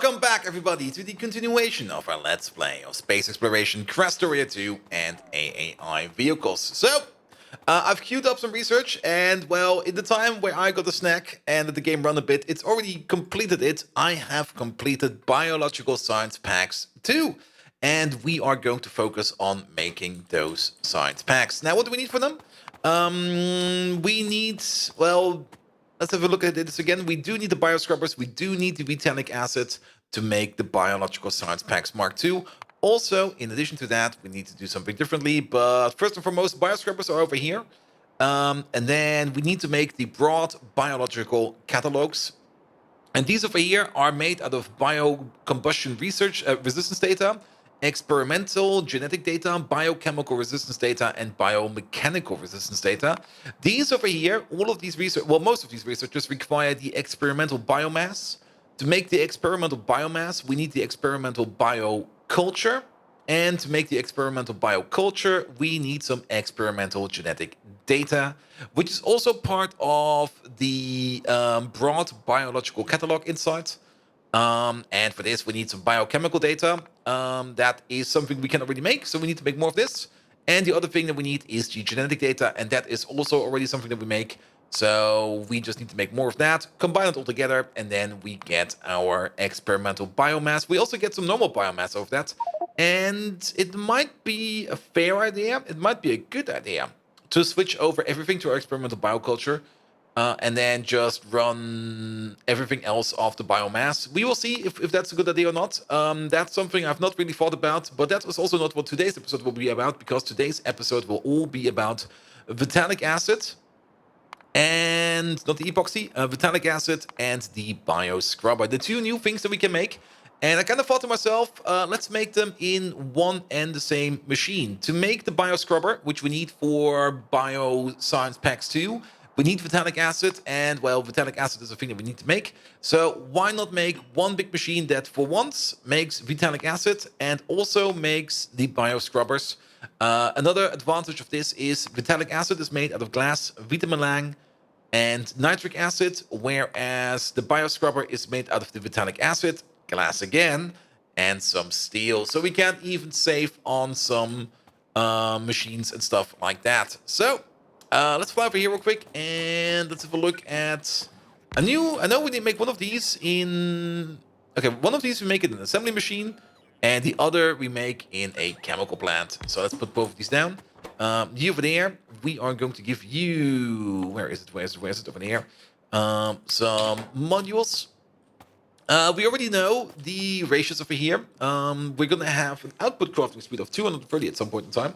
Welcome back, everybody, to the continuation of our Let's Play of Space Exploration, Krastorio 2, and AAI vehicles. So, I've queued up some research, and, well, in the time where I got a snack and let the game run a bit, it's already completed it. I have completed Biological Science Packs 2, and we are going to focus on making those science packs. Now, what do we need for them? We need, well... Let's have a look at this again. We do need the Bioscrubbers. We do need the Vitalic acid to make the Biological Science Packs Mark II. Also, in addition to that, we need to do something differently. But first and foremost, Bioscrubbers are over here. And then we need to make the broad biological catalogs. And these over here are made out of biocombustion research resistance data, experimental genetic data, biochemical resistance data, and biomechanical resistance data. These over here, all of these research, well, most of these researchers require the experimental biomass. To make the experimental biomass, we need the experimental bioculture. And to make the experimental bioculture, we need some experimental genetic data, which is also part of the broad biological catalog insight. And for this, we need some biochemical data. That is something we can already make, so we need to make more of this. And the other thing that we need is the genetic data, and that is also already something that we make. So we just need to make more of that, combine it all together, and then we get our experimental biomass. We also get some normal biomass of that. And it might be a fair idea, it might be a good idea to switch over everything to our experimental bioculture. And then just run everything else off the biomass. We will see if that's a good idea or not. That's something I've not really thought about, but that was also not what today's episode will be about, because today's episode will all be about Vitalic acid, and not the epoxy, Vitalic acid and the Bioscrubber, the two new things that we can make. And I kind of thought to myself, let's make them in one and the same machine. To make the Bioscrubber, which we need for Bioscience Packs 2, we need Vitalic acid, and, well, Vitalic acid is a thing that we need to make. So why not make one big machine that, for once, makes Vitalic acid and also makes the Bioscrubbers. Another advantage of this is Vitalic acid is made out of glass, vitamin and nitric acid, whereas the Bioscrubber is made out of the Vitalic acid, glass again, and some steel. So we can even save on some machines and stuff like that. So let's fly over here real quick and let's have a look at I know we need to make one of these in... Okay, one of these we make in an assembly machine, and the other we make in a chemical plant. So let's put both of these down. You over there, we are going to give you... Where is it? Where is it? Over there. Some modules. We already know the ratios over here. We're going to have an output crafting speed of 230 at some point in time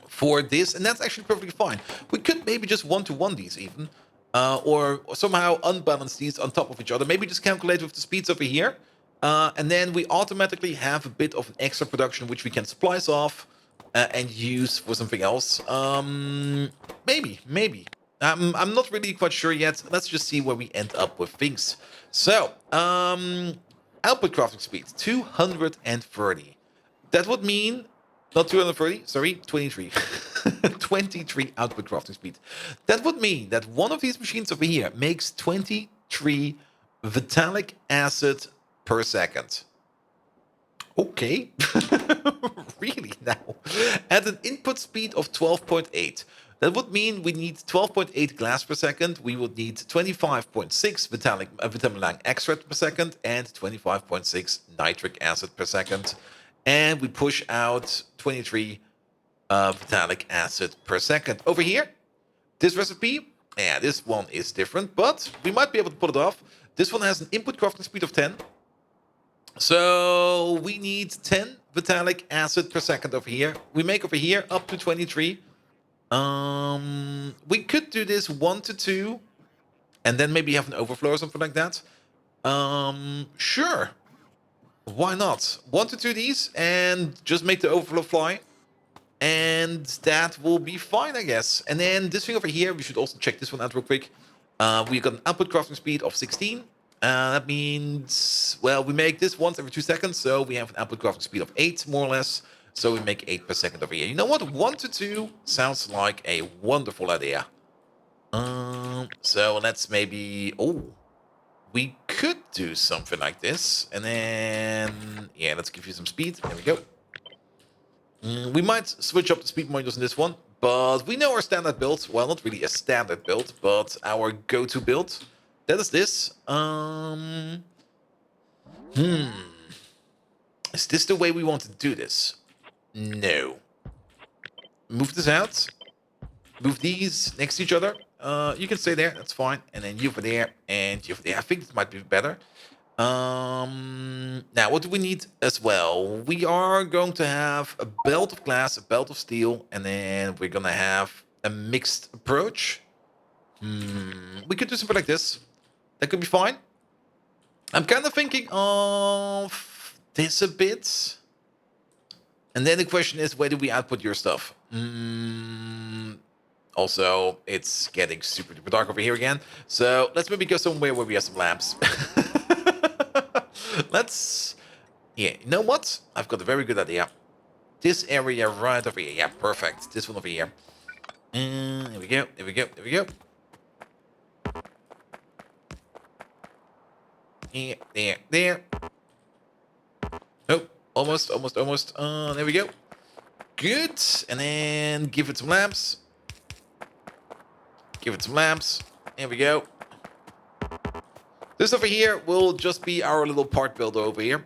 for this, and that's actually perfectly fine. We could maybe just one-to-one these even, or somehow unbalance these on top of each other. Maybe just calculate with the speeds over here, and then we automatically have a bit of an extra production which we can splice off and use for something else. Maybe. I'm not really quite sure yet. Let's just see where we end up with things. So, output crafting speed, 230. That would mean... Not 230, sorry, 23. 23 output crafting speed. That would mean that one of these machines over here makes 23 Vitalic acid per second. Okay. Really now? At an input speed of 12.8. That would mean we need 12.8 glass per second. We would need 25.6 vitamin extract per second and 25.6 nitric acid per second. And we push out 23 Vitalic acid per second. Over here, this recipe, yeah, this one is different, but we might be able to pull it off. This one has an input crafting speed of 10. So we need 10 Vitalic acid per second over here. We make over here up to 23. We could do this 1 to 2, and then maybe have an overflow or something like that. Sure. Why not? 1 to 2 these and just make the overflow fly. And that will be fine, I guess. And then this thing over here, we should also check this one out real quick. We got an output crafting speed of 16. That means, well, we make this once every 2 seconds. So we have an output crafting speed of 8, more or less. So we make 8 per second over here. You know what? 1 to 2 sounds like a wonderful idea. So let's maybe... Oh. we could do something like this, and then yeah, let's give you some speed. There we go. We might switch up the speed modules in this one, but we know our standard build. Well, not really a standard build, but our go-to build. That is this. Is this the way we want to do this? No. Move this out. Move these next to each other. You can stay there. That's fine. And then you over there and you over there. I think this might be better. Now, what do we need as well? We are going to have a belt of glass, a belt of steel, and then we're going to have a mixed approach. We could do something like this. That could be fine. I'm kind of thinking of this a bit. And then the question is, where do we output your stuff? Also, it's getting super duper dark over here again. So let's maybe go somewhere where we have some lamps. Yeah, you know what? I've got a very good idea. This area right over here. Yeah, perfect. This one over here. Here we go, there we go, there we go. There. Oh, almost. There we go. Good. And then give it some lamps. There we go. This over here will just be our little part builder over here.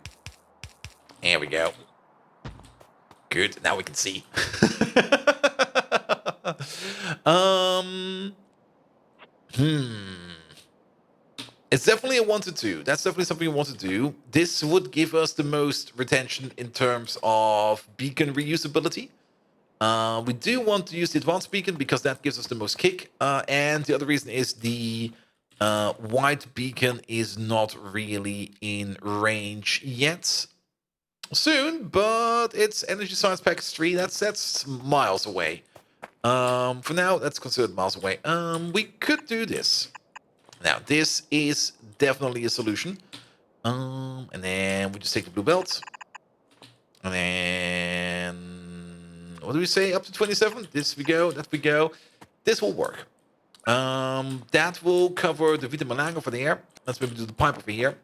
There we go. Good. Now we can see. It's definitely a 1 to 2. That's definitely something we want to do. This would give us the most retention in terms of beacon reusability. We do want to use the advanced beacon because that gives us the most kick. And the other reason is the white beacon is not really in range yet. Soon, but it's energy science package 3. That's miles away. For now, that's considered miles away. We could do this. Now, this is definitely a solution. And then we just take the blue belt. And then, what do we say? Up to 27? This we go, that we go. This will work. That will cover the Vitalic over there. Let's maybe do the pipe over here.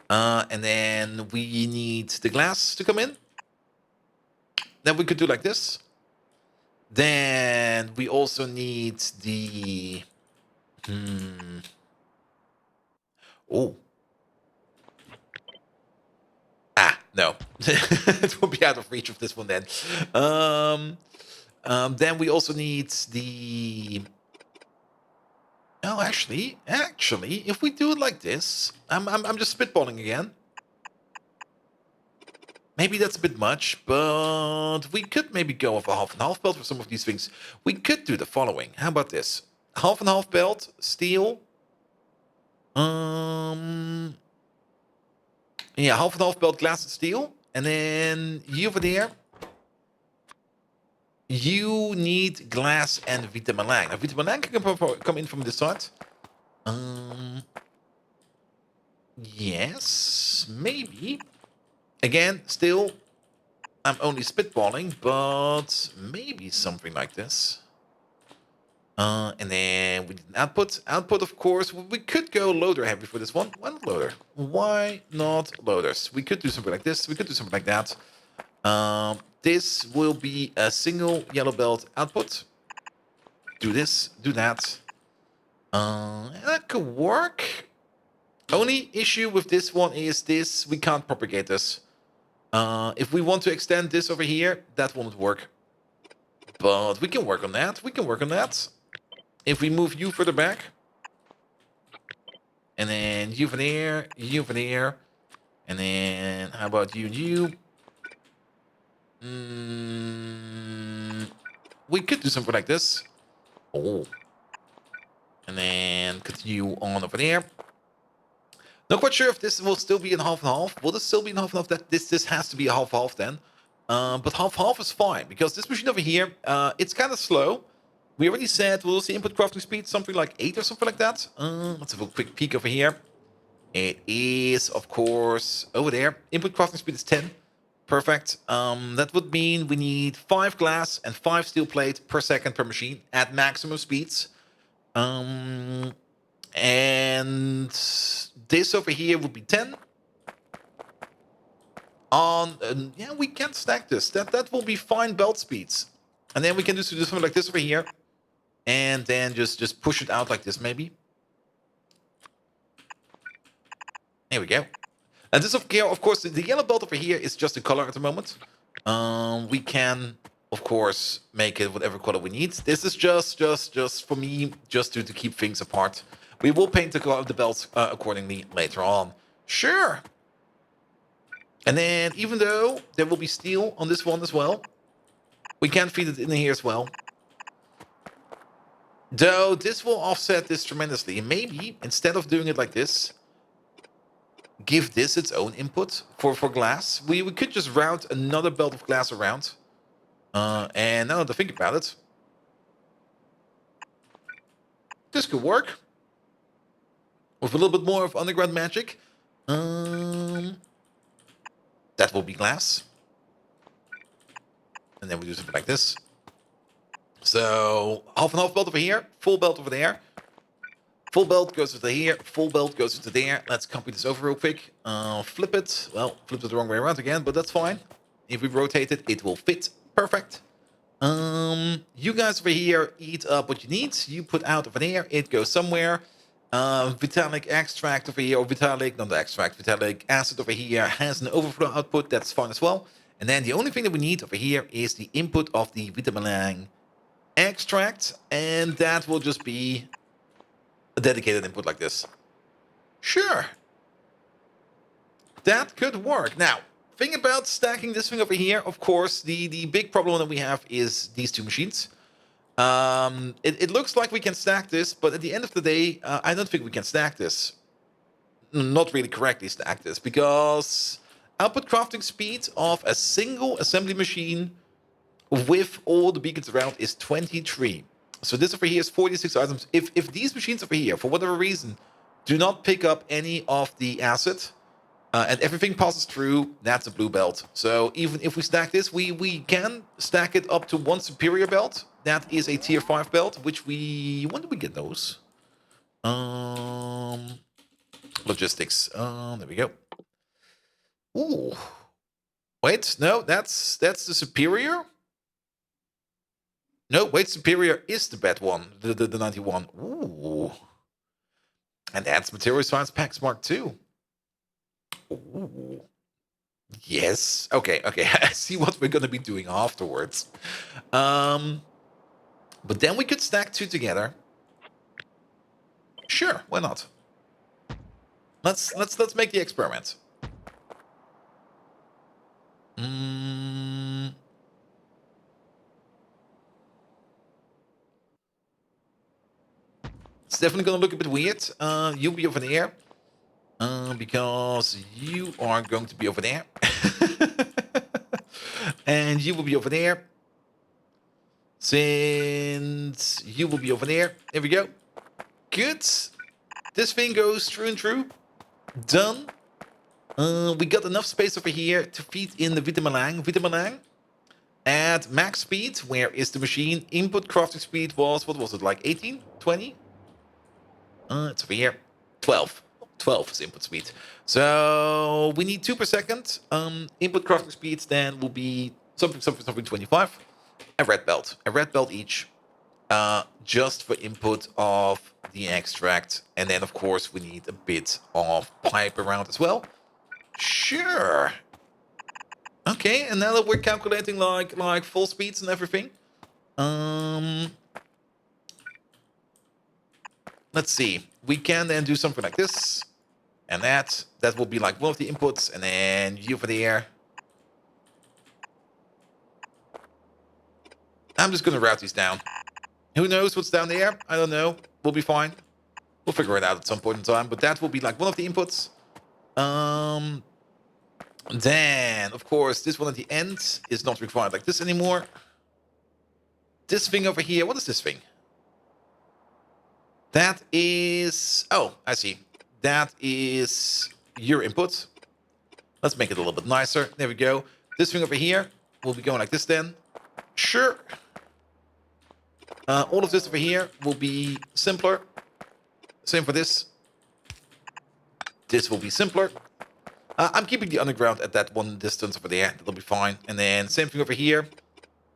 And then we need the glass to come in. Then we could do like this. Then we also need the... Oh. No. It will be out of reach of this one then. Then we also need the... Oh, actually, if we do it like this, I'm just spitballing again. Maybe that's a bit much, but we could maybe go with a half and half belt for some of these things. We could do the following. How about this? Half and half belt, steel. Yeah, half and half belt, glass and steel. And then you over there. You need glass and Vitalic. Now, Vitalic can come in from this side. Yes, maybe. Again, still, I'm only spitballing, but maybe something like this. And then we did an output. Output, of course, we could go loader heavy for this one. Why not loader? Why not loaders? We could do something like this. We could do something like that. This will be a single yellow belt output. Do this, do that. That could work. Only issue with this one is this. We can't propagate this. If we want to extend this over here, that won't work. But we can work on that. We can work on that. If we move you further back. And then you over there, you over there. And then how about you and you? We could do something like this. Oh. And then continue on over there. Not quite sure if this will still be in half and half. Will this still be in half and half? That this has to be a half then. But half is fine because this machine over here, it's kind of slow. We already said we'll see input crafting speed something like 8 or something like that. Let's have a quick peek over here. It is, of course, over there. Input crafting speed is 10. Perfect. That would mean we need 5 glass and 5 steel plate per second per machine at maximum speeds. And this over here would be 10. Yeah, we can stack this. That will be fine belt speeds. And then we can do something like this over here. And then just push it out like this, maybe. There we go. And this over here, of course, the yellow belt over here is just a color at the moment. We can, of course, make it whatever color we need. This is just for me, just to keep things apart. We will paint the belts accordingly later on. Sure. And then, even though there will be steel on this one as well, we can feed it in here as well. Though this will offset this tremendously. Maybe, instead of doing it like this, give this its own input for glass. We could just route another belt of glass around. And now that I think about it, this could work. With a little bit more of underground magic. That will be glass. And then we do something like this. So, half and half belt over here, full belt over there. Full belt goes into here, full belt goes into there. Let's copy this over real quick. Flip it. Well, flip it the wrong way around again, but that's fine. If we rotate it, it will fit. Perfect. You guys over here eat up what you need. You put out over there, it goes somewhere. Vitalic extract over here, or Vitalic, not the extract, Vitalic acid over here has an overflow output, that's fine as well. And then the only thing that we need over here is the input of the Vitalic extract, and that will just be a dedicated input like this. Sure. That could work. Now, thing about stacking this thing over here, of course, the big problem that we have is these two machines. It looks like we can stack this, but at the end of the day, I don't think we can stack this. Not really correctly stack this, because output crafting speed of a single assembly machine with all the beacons around is 23. So this over here is 46 items. If these machines over here, for whatever reason, do not pick up any of the acid, and everything passes through, that's a blue belt. So even if we stack this, we can stack it up to one superior belt. That is a tier 5 belt, which we... When do we get those? Logistics. There we go. Ooh. Wait, no, that's the superior? No, wait, superior is the bad one, the 91. Ooh. And that's material science packs Mark 2. Ooh. Yes. Okay. I see what we're going to be doing afterwards. But then we could stack two together. Sure, why not? Let's make the experiment. It's definitely going to look a bit weird. You'll be over there. Because you are going to be over there. And you will be over there. Since you will be over there. There we go. Good. This thing goes true and true. Done. We got enough space over here to feed in the Vitamalang. At max speed, where is the machine? Input crafting speed was, what was it, like 18? 20? It's over here. 12. 12 is input speed. So we need 2 per second. Input crafting speeds then will be something 25. A red belt each. Just for input of the extract. And then of course we need a bit of pipe around as well. Sure. Okay, and now that we're calculating like full speeds and everything. Let's see. We can then do something like this. And that will be like one of the inputs. And then you over there. I'm just going to route these down. Who knows what's down there? I don't know. We'll be fine. We'll figure it out at some point in time. But that will be like one of the inputs. Then, of course, this one at the end is not required like this anymore. This thing over here. What is this thing? That is... Oh, I see. That is your input. Let's make it a little bit nicer. There we go. This thing over here will be going like this then. Sure. All of this over here will be simpler. Same for this. This will be simpler. I'm keeping the underground at that one distance over there. That'll be fine. And then same thing over here.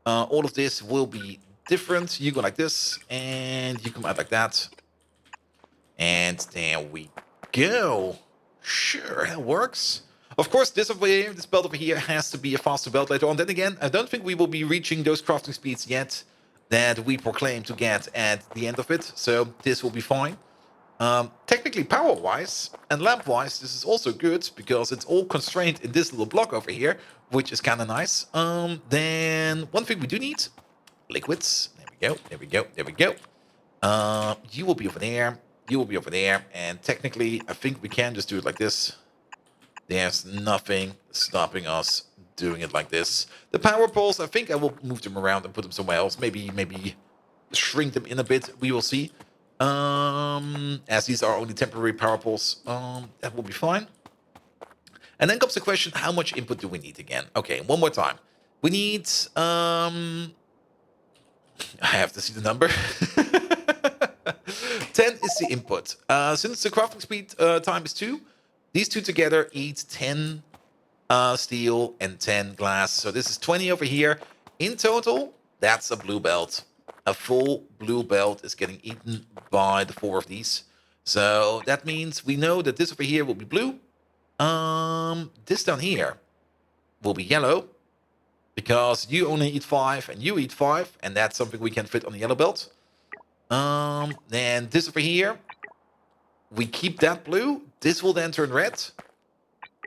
All of this will be different. You go like this, and you come out like that. And there we go. Sure, that works. Of course, this over here, this belt over here has to be a faster belt later on. Then again, I don't think we will be reaching those crafting speeds yet that we proclaim to get at the end of it. So this will be fine. Technically, power-wise and lamp-wise, this is also good because it's all constrained in this little block over here, which is kind of nice. Then one thing we do need, liquids. There we go, there we go, there we go. You will be over there, you will be over there, and technically, I think we can just do it like this. There's nothing stopping us doing it like this. The power poles, I think I will move them around and put them somewhere else. Maybe shrink them in a bit. We will see. As these are only temporary power poles, that will be fine. And then comes the question, how much input do we need again? Okay, one more time. We need, I have to see the number. 10 is the input. Since the crafting speed time is 2, these two together eat 10 steel and 10 glass. So this is 20 over here. In total, that's a blue belt. A full blue belt is getting eaten by the 4 of these. So that means we know that this over here will be blue. This down here will be yellow. Because you only eat 5 and you eat 5. And that's something we can fit on the yellow belt. Then this over here, we keep that blue. This will then turn red.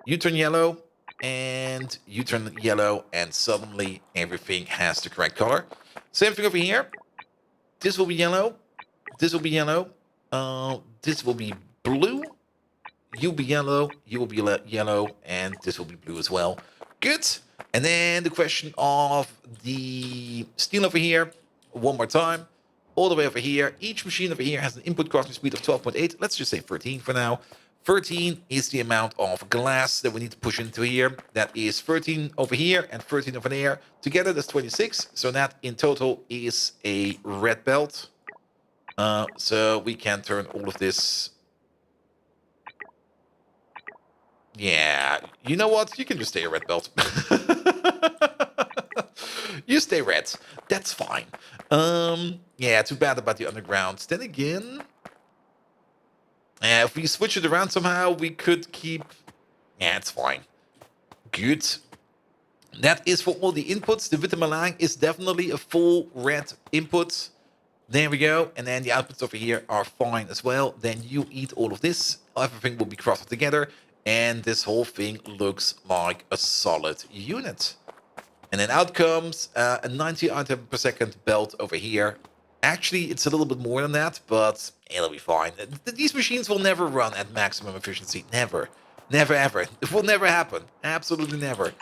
You turn yellow. And you turn yellow. And suddenly everything has the correct color. Same thing over here. This will be yellow. This will be yellow. This will be blue. You'll be yellow. You will be yellow. And this will be blue as well. Good. And then the question of the steel over here. One more time. All the way over here. Each machine over here has an input crafting speed of 12.8. Let's just say 13 for now. 13 is the amount of glass that we need to push into here. That is 13 over here and 13 over there. Together, that's 26. So that in total is a red belt. So we can turn all of this. Yeah, you know what? You can just stay a red belt. You stay red. That's fine. Yeah, too bad about the underground. Then again, if we switch it around somehow, we could keep... Yeah, it's fine. Good. That is for all the inputs. The Vitalic is definitely a full red input. There we go. And then the outputs over here are fine as well. Then you eat all of this. Everything will be crafted together. And this whole thing looks like a solid unit. And then out comes a 90 item per second belt over here. Actually, it's a little bit more than that, but it'll be fine. These machines will never run at maximum efficiency. Never. Never, ever. It will never happen. Absolutely never.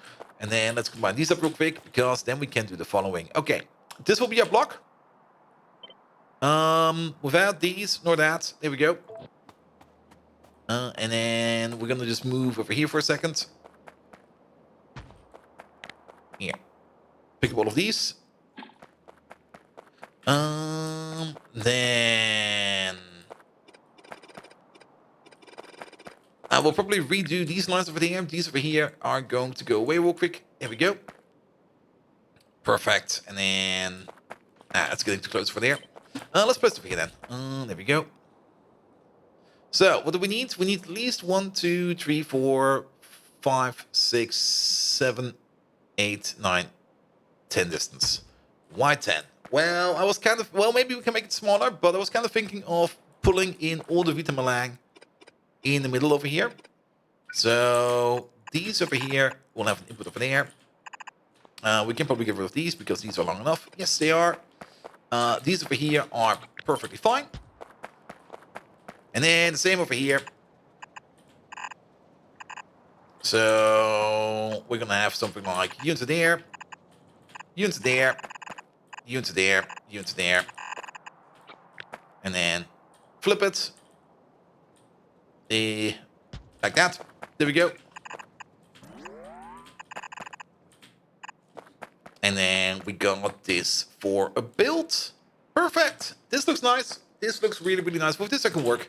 And then let's combine these up real quick, because then we can do the following. Okay, this will be our block. Without these, nor that. There we go. And then we're going to just move over here for a second. Here. Pick up all of these. Then I will probably redo these lines over here. These over here are going to go away real quick. There we go. Perfect. And then it's getting too close for there. Let's press over here then. There we go. So what do we need? We need at least 1, 2, 3, 4, 5, 6, 7, 8, 9, 10 distance. Why 10? Well, I was kind of... Well, maybe we can make it smaller, but I was kind of thinking of pulling in all the Vitalic in the middle over here. So these over here will have an input over there. We can probably get rid of these because these are long enough. Yes, they are. These over here are perfectly fine. And then the same over here. So we're going to have something like you into there, you into there, you into there, you into there. And then flip it. Like that. There we go. And then we got this for a build. Perfect. This looks nice. This looks really, really nice. With this I can work.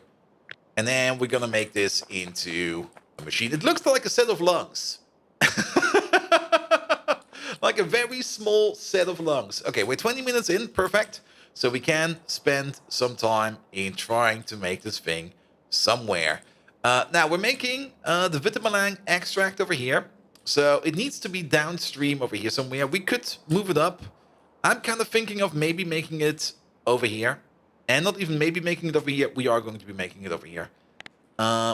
And then we're gonna make this into a machine. It looks like a set of lungs. Like a very small set of lungs. Okay, we're 20 minutes in, perfect. So we can spend some time in trying to make this thing somewhere. Now we're making the Vitalic extract over here. So it needs to be downstream over here somewhere. We could move it up. I'm kind of thinking of maybe making it over here. And not even maybe making it over here. We are going to be making it over here.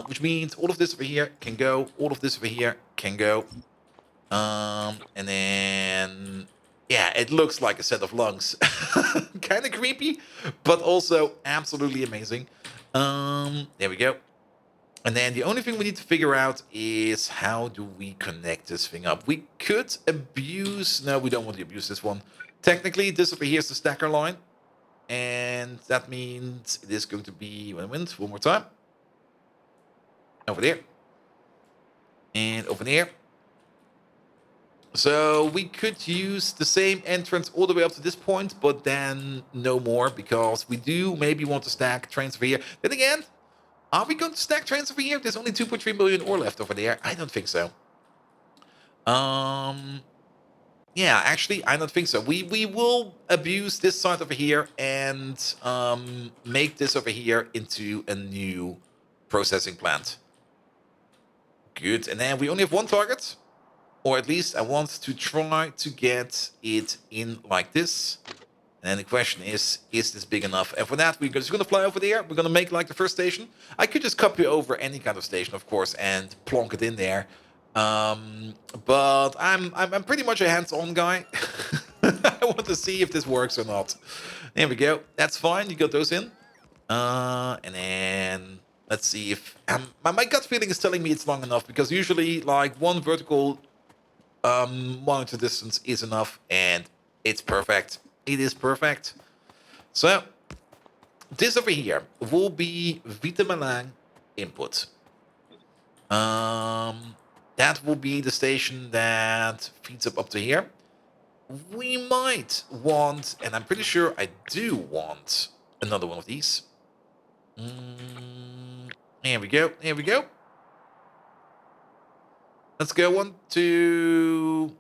Which means all of this over here can go. All of this over here can go. And then... Yeah, it looks like a set of lungs. Kind of creepy, but also absolutely amazing. There we go. And then the only thing we need to figure out is how do we connect this thing up. We could abuse... No, we don't want to abuse this one. Technically, this over here is the stacker line. And that means it is going to be... One more time. Over there. And over there. So we could use the same entrance all the way up to this point, but then no more, because we do maybe want to stack trains over here. Then again, are we going to stack trains over here? There's only 2.3 million ore left over there. I don't think so. Yeah, actually, I don't think so. We will abuse this side over here and make this over here into a new processing plant. Good, and then we only have one target. Or at least I want to try to get it in like this. And then the question is this big enough? And for that, we're just going to fly over there. We're going to make like the first station. I could just copy over any kind of station, of course, and plonk it in there. But I'm pretty much a hands-on guy. I want to see if this works or not. There we go. That's fine. You got those in. And then let's see if... my gut feeling is telling me it's long enough, because usually like one vertical... monitor distance is enough, and it's perfect. It is perfect. So this over here will be Vitalic input. That will be the station that feeds up to here. We might want, and I'm pretty sure I do want, another one of these. Here we go. Here we go. Let's go on to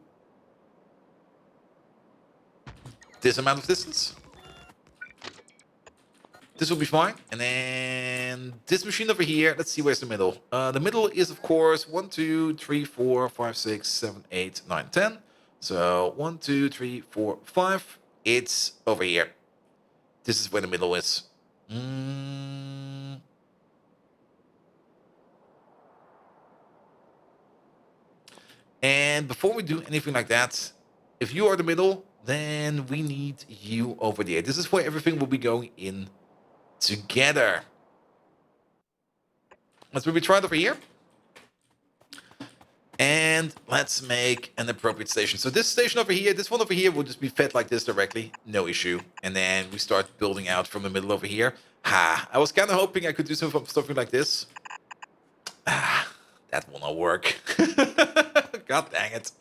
this amount of distance. This will be fine. And then this machine over here, let's see where's the middle. The middle is, of course, 1, 2, 3, 4, 5, 6, 7, 8, 9, 10. So 1, 2, 3, 4, 5. It's over here. This is where the middle is. And before we do anything like that, if you are the middle, then we need you over there. This is where everything will be going in together. Let's maybe try it over here. And let's make an appropriate station. So this station over here, this one over here will just be fed like this directly. No issue. And then we start building out from the middle over here. I was kind of hoping I could do something like this. That will not work. God dang it.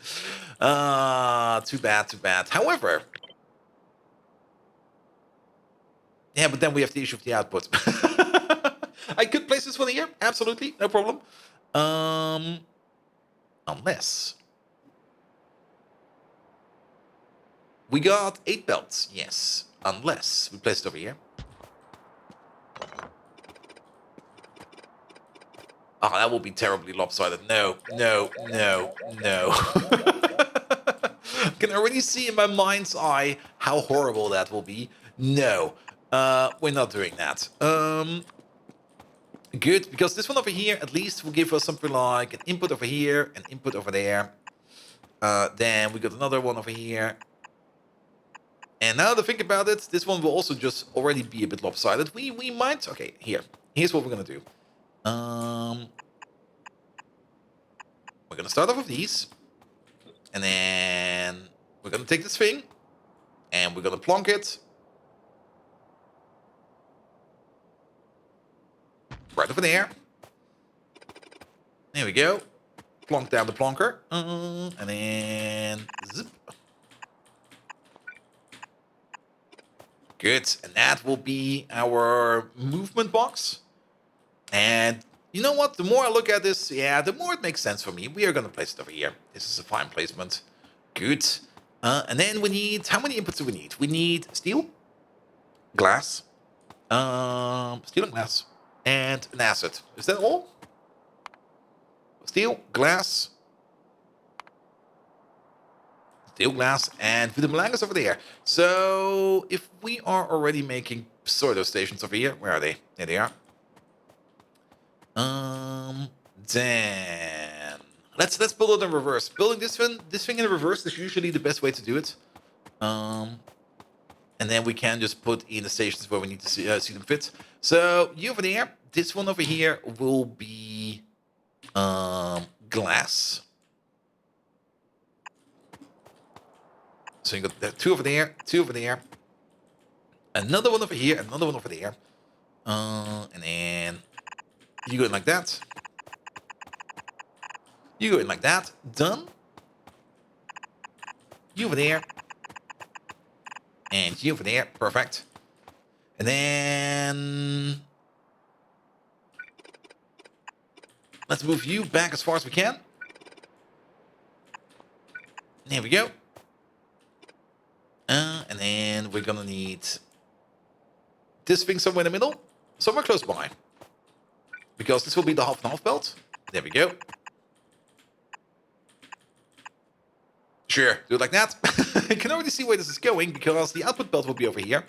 Too bad, too bad. However... Yeah, but then we have the issue of the output. I could place this one here. Absolutely. No problem. Unless... We got 8 belts. Yes. Unless we place it over here. Oh, that will be terribly lopsided. No, no, no, no. I can already see in my mind's eye how horrible that will be. No, we're not doing that. Good, because this one over here at least will give us something like an input over here, an input over there. Then we got another one over here. And now to think about it, this one will also just already be a bit lopsided. We might... Okay, here's what we're going to do. We're going to start off with these. And then we're going to take this thing. And we're going to plonk it. Right over there. There we go. Plonk down the plonker. And then... Zip. Good. And that will be our movement box. And you know what? The more I look at this, yeah, the more it makes sense for me. We are going to place it over here. This is a fine placement. Good. And then we need, how many inputs do we need? We need steel, glass, steel and glass, and an acid. Is that all? Steel, glass, and Vitalic is over there. So if we are already making pseudo stations over here, where are they? There they are. Then let's build it in reverse. Building this thing in reverse is usually the best way to do it. And then we can just put in the stations where we need to see them fit. So you over there, this one over here will be glass. So you got two over there, another one over here, another one over there, and then you go in like that. You go in like that. Done. You over there. And you over there. Perfect. And then let's move you back as far as we can. There we go. And then we're gonna need this thing somewhere in the middle. Somewhere close by. Because this will be the half and half belt. There we go. Sure, do it like that. You can already see where this is going because the output belt will be over here.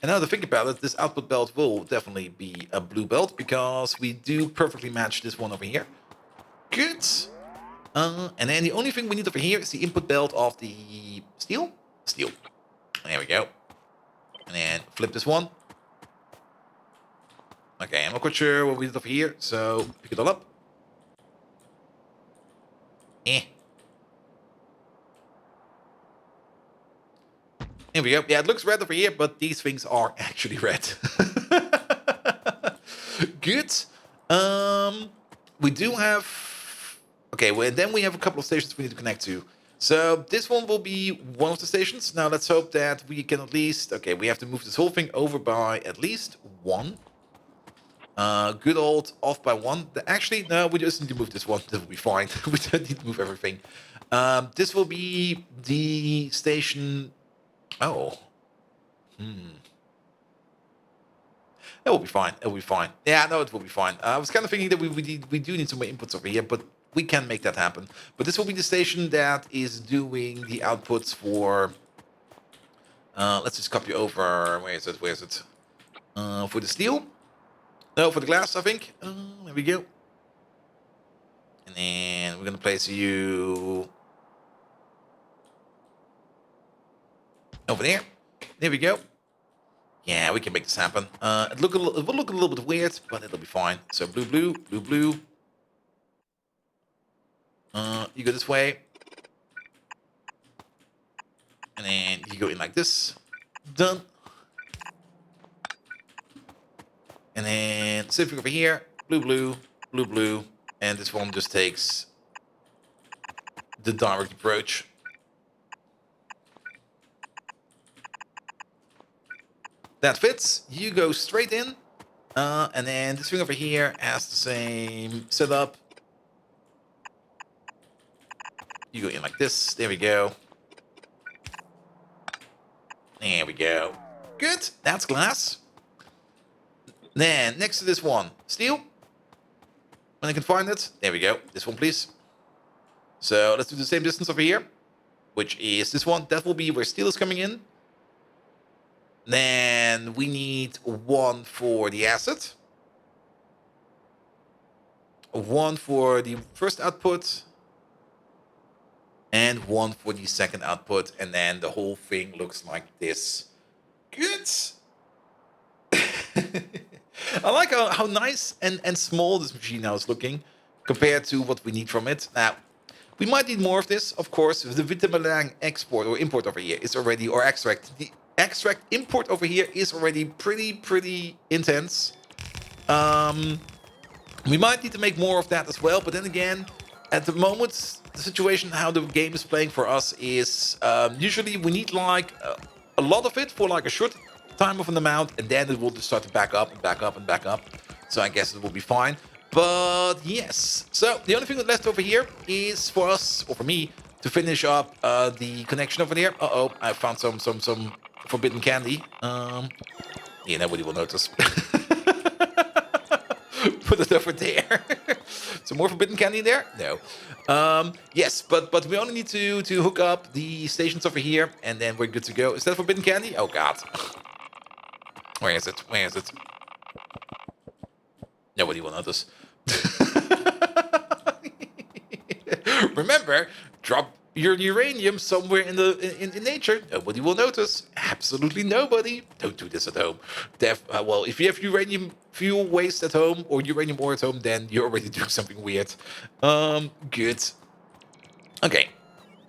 And now to think about it, this output belt will definitely be a blue belt because we do perfectly match this one over here. Good. And then the only thing we need over here is the input belt of the steel. Steel. There we go. And then flip this one. Okay, I'm not quite sure what we did over here, so pick it all up. Here we go. Yeah, it looks red over here, but these things are actually red. Good. We do have... Okay, well, then we have a couple of stations we need to connect to. So this one will be one of the stations. Now let's hope that we can at least... Okay, we have to move this whole thing over by at least one. Good old off by one. Actually, no, we just need to move this one. That will be fine. We don't need to move everything. This will be the station... Oh. It will be fine. It will be fine. Yeah, no, it will be fine. I was kind of thinking that we do need some more inputs over here, but we can make that happen. But this will be the station that is doing the outputs for... let's just copy over... Where is it? Where is it? For the steel? No, for the glass, I think. There we go. And then we're going to place you... over there. There we go. Yeah, we can make this happen. It will look a little bit weird, but it'll be fine. So blue, blue, blue, blue. You go this way. And then you go in like this. Done. And then same thing over here. Blue, blue, blue, blue. And this one just takes the direct approach. That fits. You go straight in. And then this thing over here has the same setup. You go in like this. There we go. There we go. Good. That's glass. Then next to this one, steel. When I can find it. There we go. This one, please. So let's do the same distance over here, which is this one. That will be where steel is coming in. Then we need one for the acid. One for the first output. And one for the second output. And then the whole thing looks like this. Good. I like how nice and small this machine now is looking compared to what we need from it. Now, we might need more of this, of course. The Vitalic export or import over here is already, or extract. The extract import over here is already pretty intense. We might need to make more of that as well, but then again, at the moment, the situation how the game is playing for us is usually we need like a lot of it for like a short time of an amount, and then it will just start to back up and back up and back up. so I guess it will be fine. But yes, so the only thing left over here is for us, or for me, to finish up the connection over there. Uh-oh, I found some forbidden candy. Yeah, nobody will notice. Put it over there. Some more forbidden candy there? No. Yes, but we only need to hook up the stations over here, and then we're good to go. Is that forbidden candy? Oh god. Where is it? Where is it? Nobody will notice. Remember, drop your uranium somewhere in nature. Nobody will notice. Absolutely nobody. Don't do this at home. Well, if you have uranium fuel waste at home or uranium ore at home, then you're already doing something weird. Good. Okay.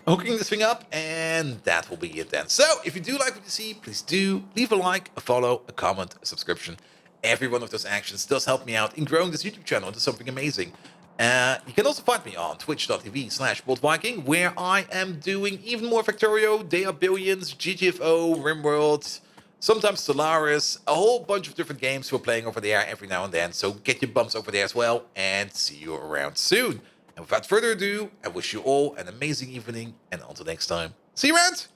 Hooking this thing up, and that will be it then. So, if you do like what you see, please do leave a like, a follow, a comment, a subscription. Every one of those actions does help me out in growing this YouTube channel into something amazing. You can also find me on twitch.tv/BoldViking, where I am doing even more Factorio, Day of Billions, GTFO, RimWorld, sometimes Solaris, a whole bunch of different games we're playing over there every now and then. So get your bumps over there as well, and see you around soon. And without further ado, I wish you all an amazing evening, and until next time, see you around!